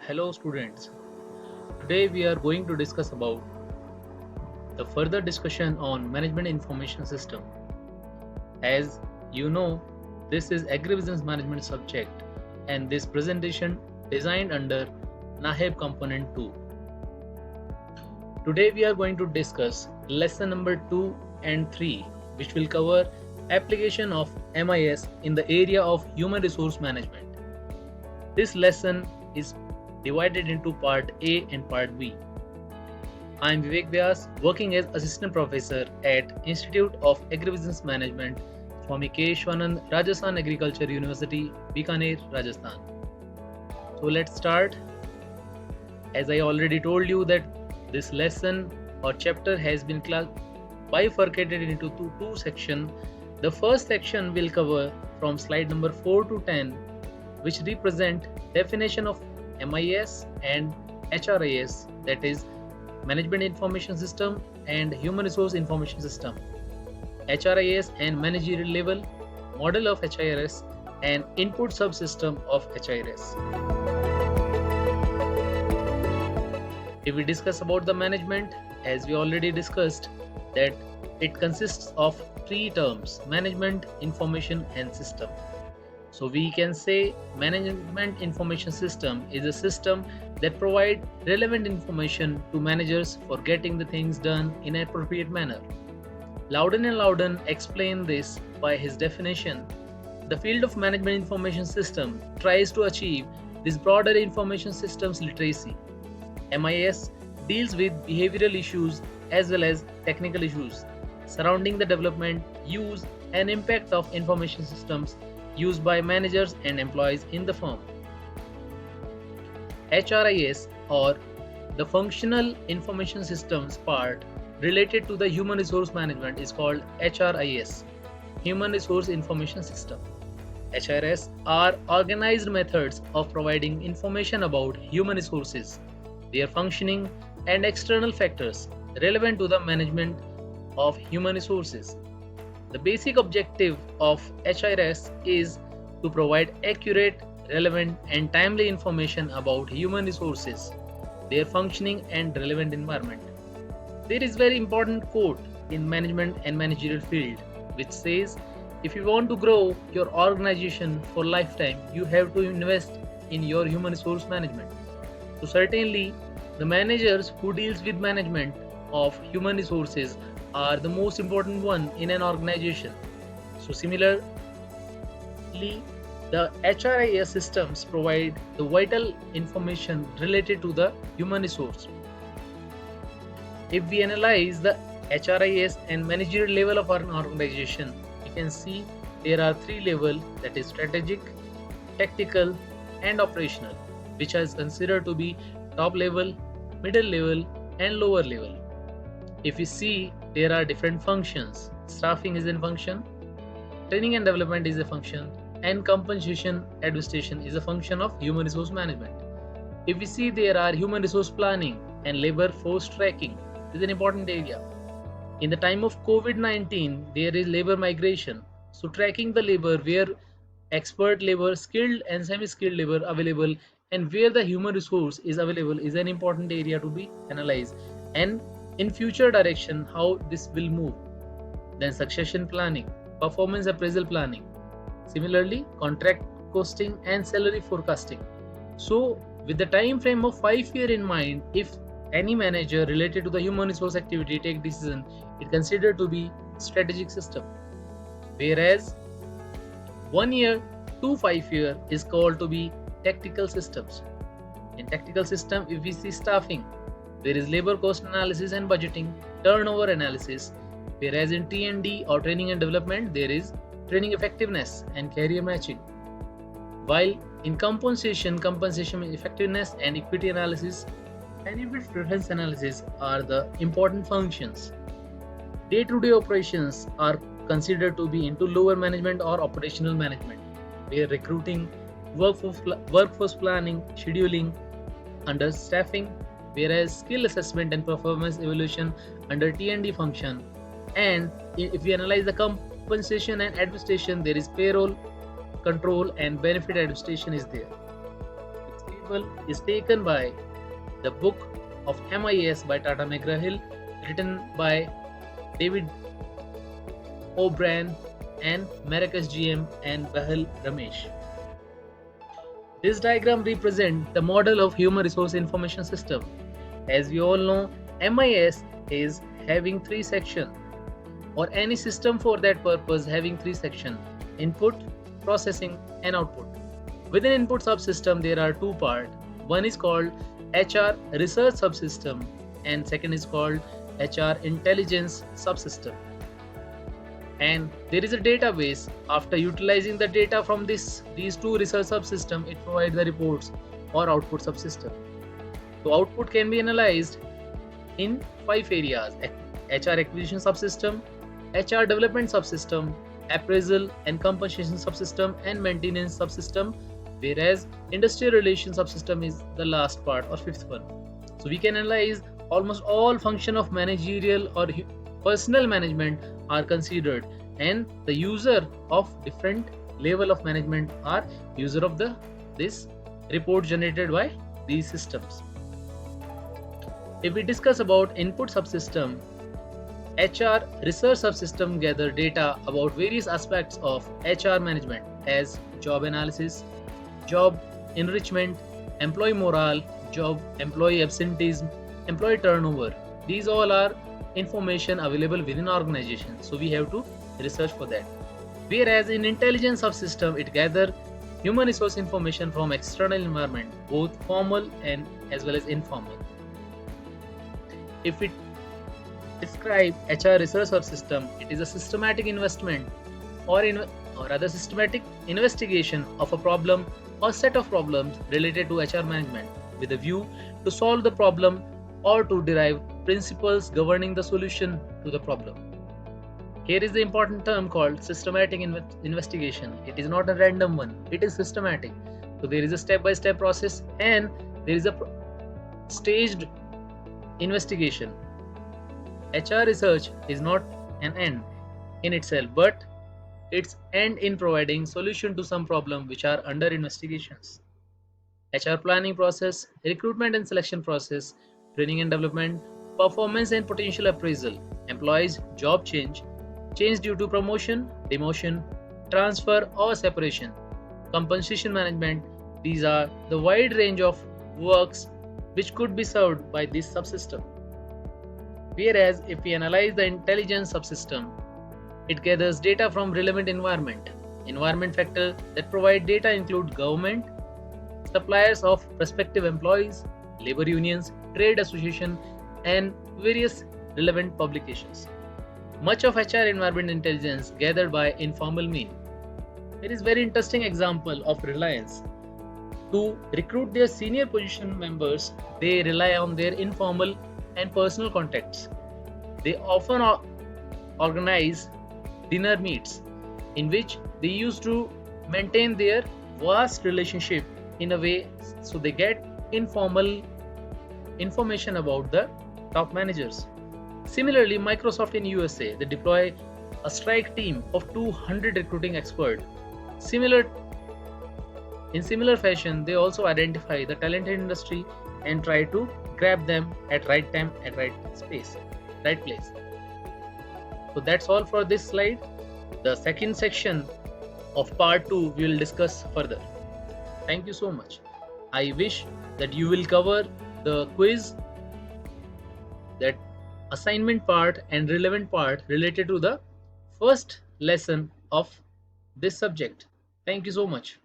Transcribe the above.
Hello students. Today we are going to discuss about the further discussion on management information system. As you know, this is agribusiness management subject and this presentation designed under NAHEB component 2. Today we are going to discuss lesson number 2 and 3 which will cover application of MIS in the area of human resource management. This lesson is divided into part A and part B. I am Vivek Vyas, working as assistant professor at Institute of Agribusiness Management, Swami Keshwanand Rajasthan Agriculture University, Bikaner, Rajasthan. So let's start. As I already told you that this lesson or chapter has been bifurcated into two sections. The first section will cover from slide number 4 to 10, which represent definition of MIS and HRIS, that is Management Information System and Human Resource Information System, HRIS and managerial level, model of HRIS and input subsystem of HRIS. If we discuss about the management, as we already discussed, that it consists of three terms: management, information and system. So we can say management information system is a system that provides relevant information to managers for getting the things done in an appropriate manner. Loudon and Loudon explained this by his definition. The field of management information system tries to achieve this broader information systems literacy. MIS deals with behavioral issues as well as technical issues surrounding the development, use and impact of information systems used by managers and employees in the firm. HRIS, or the functional information systems part related to the human resource management, is called HRIS, Human Resource Information System. HRS are organized methods of providing information about human resources, their functioning and external factors relevant to the management of human resources. The basic objective of HRS is to provide accurate, relevant and timely information about human resources, their functioning and relevant environment. There is very important quote in management and managerial field which says, if you want to grow your organization for lifetime, you have to invest in your human resource management. So certainly the managers who deals with management of human resources are the most important one in an organization. So similarly, the HRIS systems provide the vital information related to the human resource. If we analyze the HRIS and managerial level of an organization, we can see there are three levels, that is strategic, tactical and operational, which is considered to be top level, middle level and lower level. If we see, there are different functions. Staffing is a function, training and development is a function, and compensation administration is a function of human resource management. If we see, there are human resource planning and labor force tracking is an important area. In the time of COVID-19, there is labor migration. So tracking the labor, where expert labor, skilled and semi-skilled labor available, and where the human resource is available is an important area to be analyzed, and in future direction how this will move. Then succession planning, performance appraisal planning, similarly contract costing and salary forecasting. So with the time frame of 5 years in mind, if any manager related to the human resource activity take decision, it considered to be strategic system, whereas 1 year to 5 year is called to be tactical systems. In tactical system, if we see staffing, there is labor cost analysis and budgeting, turnover analysis, whereas in T&D or training and development, there is training effectiveness and career matching. While in compensation effectiveness and equity analysis, benefit preference analysis are the important functions. Day-to-day operations are considered to be into lower management or operational management, where recruiting, workforce planning, scheduling under staffing, whereas skill assessment and performance evaluation under T&D function. And if we analyze the compensation and administration, there is payroll control and benefit administration is there. principle is taken by the book of MIS by Tata McGraw-Hill, written by David O'Brien and Marcus GM and Bahal Ramesh. This diagram represents the model of human resource information system. As we all know, MIS is having three sections, or any system for that purpose having three sections: input, processing, and output. Within input subsystem, there are two parts. One is called HR research subsystem, and second is called HR intelligence subsystem. And there is a database. After utilizing the data from these two research subsystems, it provides the reports or output subsystem. So output can be analyzed in 5 areas: HR acquisition subsystem, HR development subsystem, appraisal and compensation subsystem, and maintenance subsystem, whereas industrial relations subsystem is the last part or fifth one. So we can analyze almost all function of managerial or personal management are considered, and the user of different level of management are user of this report generated by these systems. If we discuss about input subsystem, HR research subsystem gather data about various aspects of HR management as job analysis, job enrichment, employee morale, job employee absenteeism, employee turnover. These all are information available within organization, so we have to research for that. Whereas in intelligence subsystem, it gather human resource information from external environment, both formal and as well as informal. If we describe HR research subsystem, it is a systematic investment or rather systematic investigation of a problem or set of problems related to HR management with a view to solve the problem or to derive principles governing the solution to the problem. Here is the important term called systematic investigation. It is not a random one, it is systematic. So there is a step-by-step process and there is a staged investigation. HR research is not an end in itself, but its end in providing solution to some problem which are under investigations. HR planning process, recruitment and selection process, training and development, performance and potential appraisal, employees job change, change due to promotion, demotion, transfer or separation, compensation management. These are the wide range of works which could be served by this subsystem. Whereas if we analyze the intelligence subsystem, it gathers data from relevant environment. Environment factors that provide data include government, suppliers of prospective employees, labor unions, trade association, and various relevant publications. Much of HR environment intelligence gathered by informal means. There is very interesting example of Reliance. To recruit their senior position members, they rely on their informal and personal contacts. They often organize dinner meets in which they used to maintain their vast relationship in a way so they get informal information about the top managers. Similarly, Microsoft in USA, they deploy a strike team of 200 recruiting experts. In similar fashion, they also identify the talented industry and try to grab them at right time, at right space, right place. So that's all for this slide. The second section of part 2 we will discuss further. Thank you so much. I wish that you will cover the quiz, that assignment part and relevant part related to the first lesson of this subject. Thank you so much.